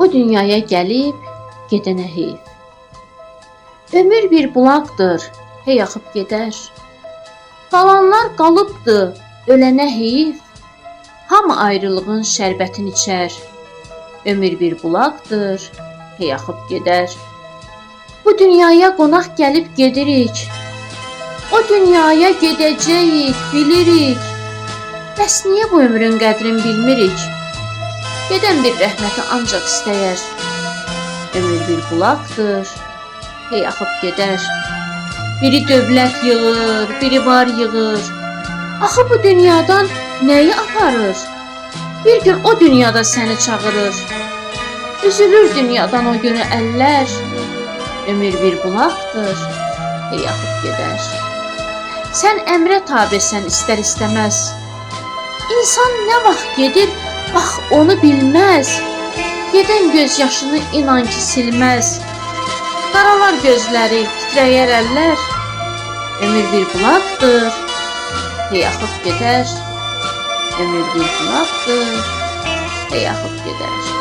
bu dünyaya gəlib gedənə heyf. Ömür bir bulaqdır, hey axıb gedər. Qalanlar qalıbdı, ölənə heyf. Hamı ayrılığın şərbətini içər. Ömür bir bulaqdır, hey axıb gedər. Bu dünyaya qonaq gəlib gedirik. O dünyaya gedəcəyik, bilirik. Bəs niyə bu ömrün qədrini bilmirik? Gedən bir rəhməti ancaq istəyər. Ömür bir bulaqdır, hey axıb gedər. Biri dövlət yığır, biri var yığır. Axı bu dünyadan nəyi aparır? Bir gün o dünyada səni çağırır. Üzülür dünyadan o günü əllər. Ömür bir bulaqdır, hey axıb gedər. Sən əmrə tabesən istər istəməz. İnsan nə vaxt gedir, bax onu bilməz. Gedən göz yaşını inan ki silməz. Qaralar gözləri, titrəyər əllər. Ömür bir bulaqdır, hey axıb gedər. Ömür bir bulaqdır, hey axıb gedər.